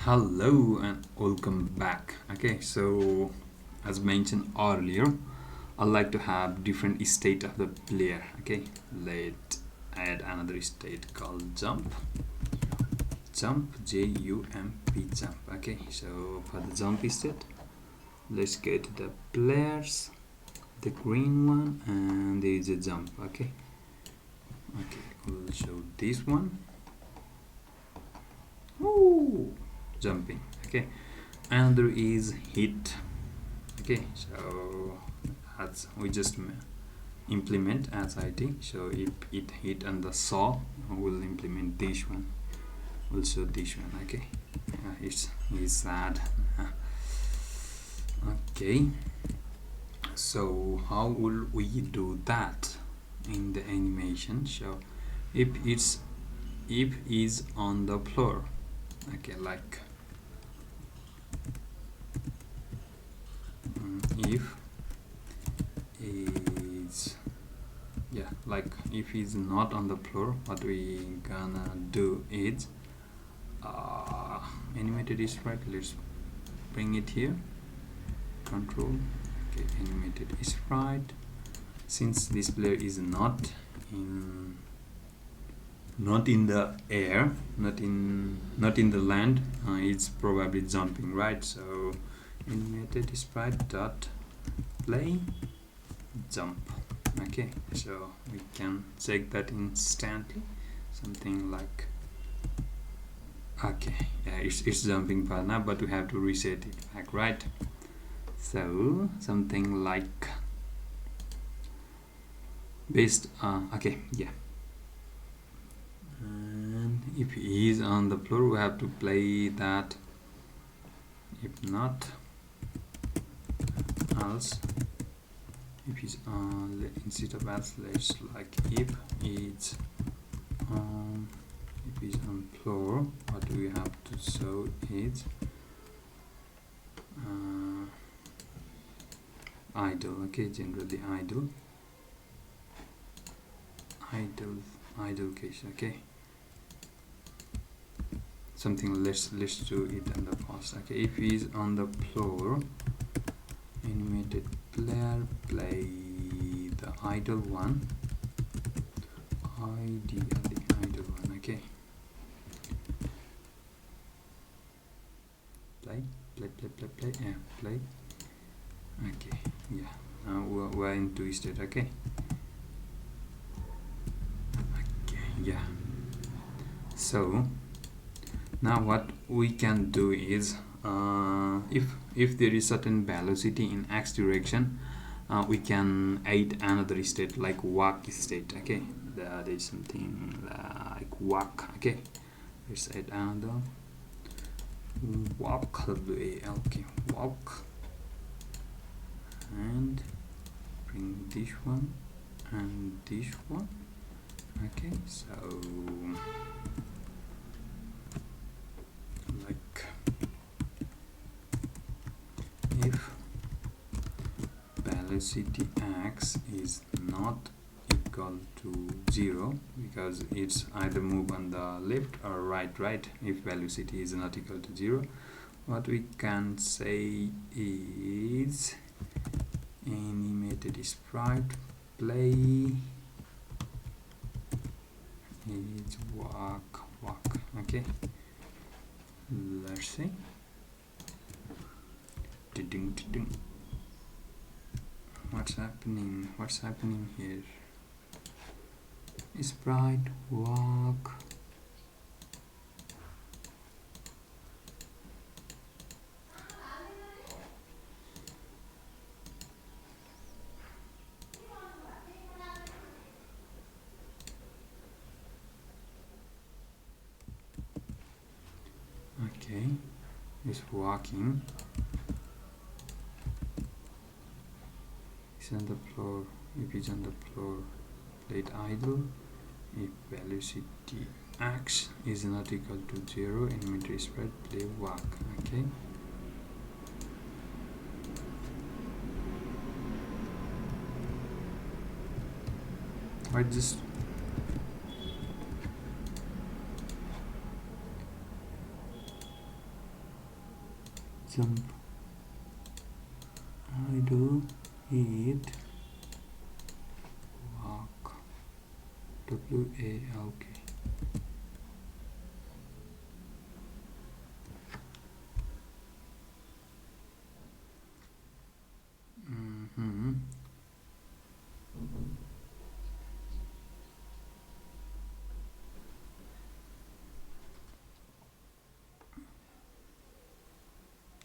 Hello and welcome back. Okay, so as mentioned earlier, I like to have different state of the player. Okay, let's add another state called jump. Jump. Okay, so for the jump state, let's get the players, the green one, and there is a jump. Okay, we'll show this one. Woo! Jumping. Okay, another is hit. Okay, so as we just implement as IT. So if it hit on the saw, we'll implement this one. We'll show this one. Okay, it's sad. Okay, so how will we do that in the animation? So if is on the floor, okay, like if is like if he's not on the floor, what we gonna do is animated sprite. Let's bring it here, control. Okay, animated sprite. Since this player is not in the air, not in the land, it's probably jumping, right? So animated sprite dot play jump. Okay, so we can check that instantly. Something like, okay, yeah, it's jumping fast now, but we have to reset it back, right? So something like based okay, yeah, and if he is on the floor, we have to play that. If not, else. If he's instead of else, let's like if it's if he's on floor, what we have to show is idle. Okay, generally idle case. Okay, something let's do it in the past. Okay, if he's on the floor, animated player play the idle one, ideally idle one. Okay, play, yeah, play. Okay, yeah, now we're in twisted. Okay, yeah. So now what we can do is if there is certain velocity in x direction, we can add another state like walk state. Okay, there is something like walk. Okay, let's add another walk. Okay, walk, and bring this one and this one. Okay, so like if velocity x is not equal to 0, because it's either move on the left or right. If velocity is not equal to 0, what we can say is animated sprite play is walk. Okay, let's see. What's happening here? Sprite walk. Okay, it's walking. It's on the floor. If it's on the floor, plate idle. If velocity x is not equal to 0, animated sprite play walk. Okay, I just jump, I do hit, walk, W-A-L-K.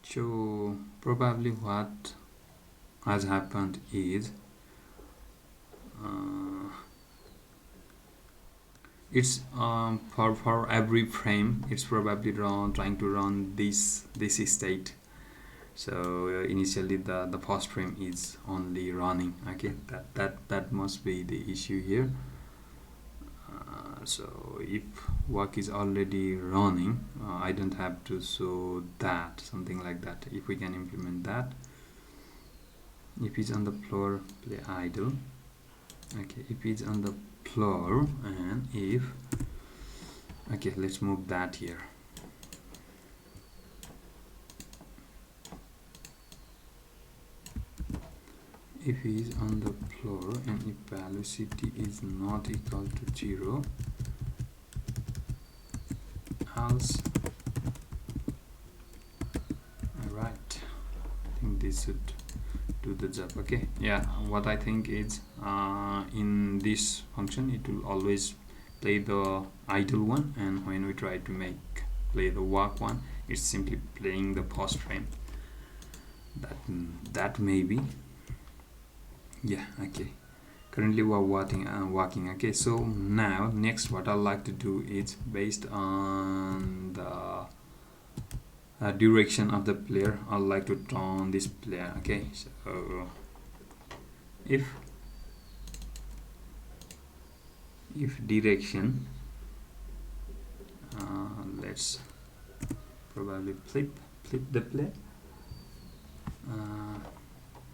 So probably what has happened is it's for every frame it's probably trying to run this state. So initially the first frame is only running. Okay, that must be the issue here. So if work is already running, I don't have to show that, something like that. If we can implement that, if it's on the floor, play idle. Okay, if it's on the floor, and if, okay, let's move that here. If it is on the floor and if velocity is not equal to 0, else, alright, I think this should do the job. Okay, yeah, what I think is in this function it will always play the idle one, and when we try to play the work one, it's simply playing the first frame. That may be, yeah, okay. Currently we're working. Okay, so now next what I'd like to do is based on the direction of the player, I'd like to turn this player. Okay, so if direction, let's probably flip the player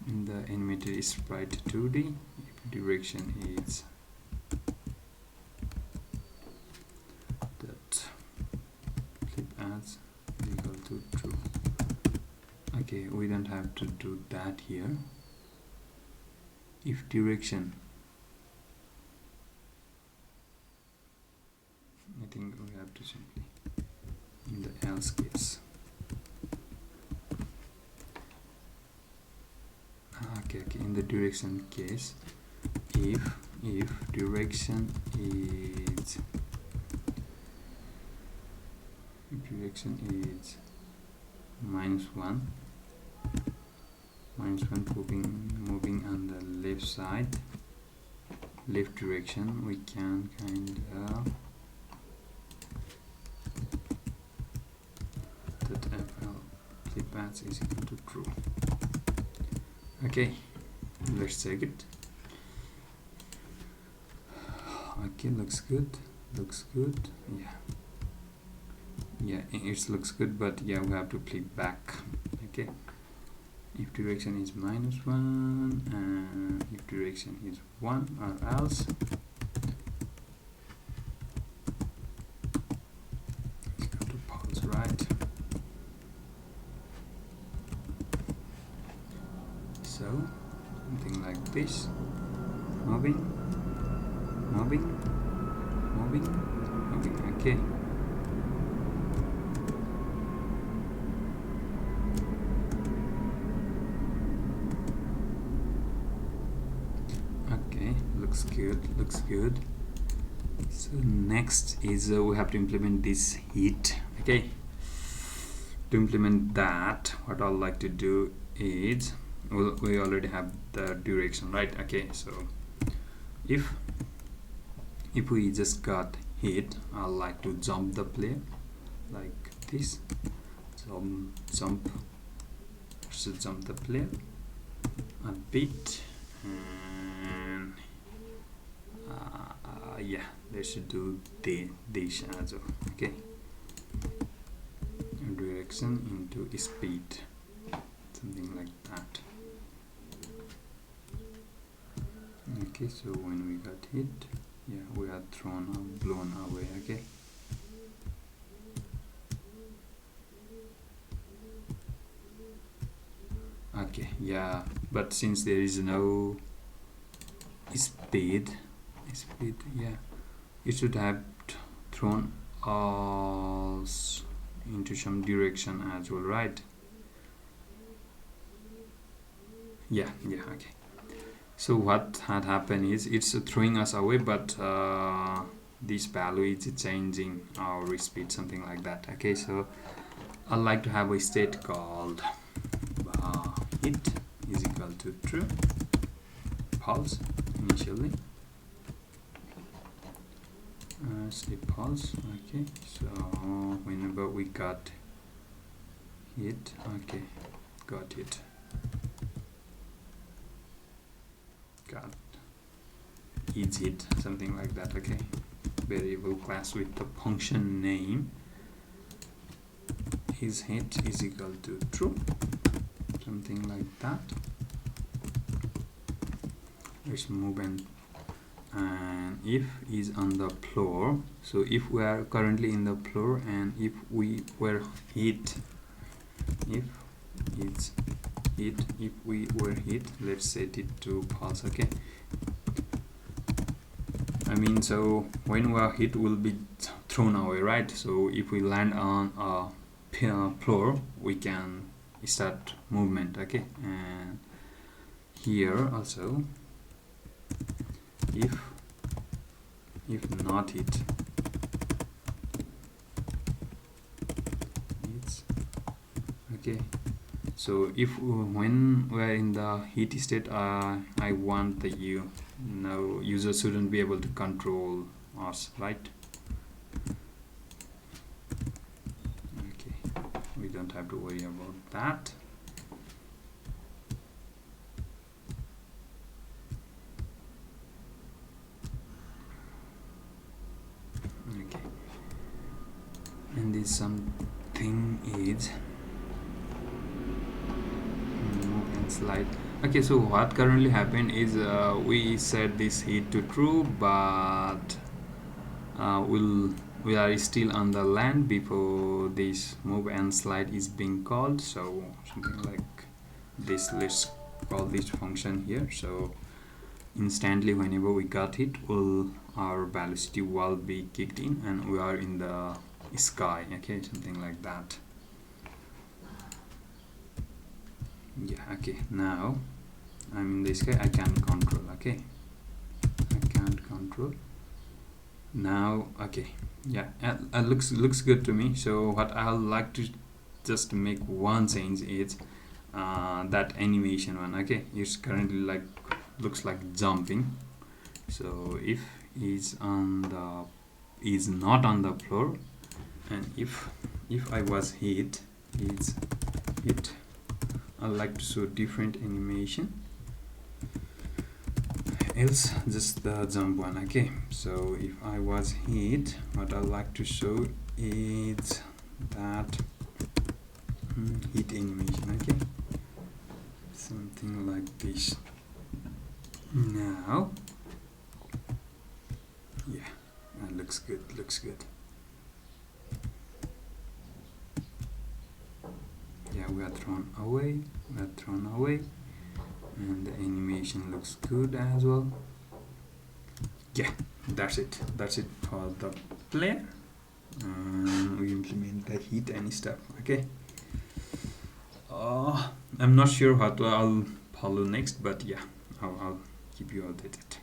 in the animated sprite 2D. If direction is that flip as equal to true. Okay, we don't have to do that here. If direction, I think we have to simply in the else case. Okay, in the direction case, if direction is -1 moving on the left side, left direction, we can kind of that fl flip as is equal to true. Okay, let's check it. Okay, looks good. Yeah, it looks good, but yeah, we have to flip back. Okay, if direction is -1 and if direction is 1, or else it's going to pause, right? So something like this, moving. Okay, looks good. So next is we have to implement this heat. Okay, to implement that, what I'd like to do is, we already have the direction, right? Okay, so if we just got hit, I like to jump the player like this. Jump the player a bit, and yeah, let's do this as well. Okay, direction into speed, something like that. Okay, so when we got hit, yeah, we are blown away. Okay, okay, yeah, but since there is no speed, yeah, it should have thrown us into some direction as well, right? Yeah, okay. So what had happened is it's throwing us away, but this value is changing our speed, something like that. Okay, so I'd like to have a state called hit is equal to true, false initially, say false. Okay, so whenever we got hit, okay, got it, got is hit, something like that. Okay, variable class with the function name is hit is equal to true, something like that. Let's move and if is on the floor, so if we are currently in the floor and if we were hit, if it's hit, if we were hit, let's set it to false. Okay, I mean, so when we are hit will be thrown away, right? So if we land on a floor, we can start movement. Okay, and here also if not hit, it's okay. So if when we are in the hit state, I want the user shouldn't be able to control us, right? Okay, we don't have to worry about that. Okay, and this something is move and slide. Okay, so what currently happened is we set this hit to true, but we are still on the land before this move and slide is being called. So something like this, let's call this function here. So instantly whenever we got hit, our velocity will be kicked in and we are in the sky. Okay, something like that. Yeah, okay, now I'm in the sky, I can control. Okay, I can't control now. Okay, yeah, looks good to me. So what I'll like to just make one change is that animation one. Okay, it's currently like looks like jumping. So if is not on the floor, and if I was hit, is hit, I like to show different animation, else just the jump one. Okay, so if I was hit, what I like to show is that hit animation. Okay, something like this. Now yeah, that looks good, yeah, we are thrown away, and the animation looks good as well. Yeah, that's it for the player. We implement the hit and stuff. Okay, I'm not sure what I'll follow next, but yeah, I'll keep you updated.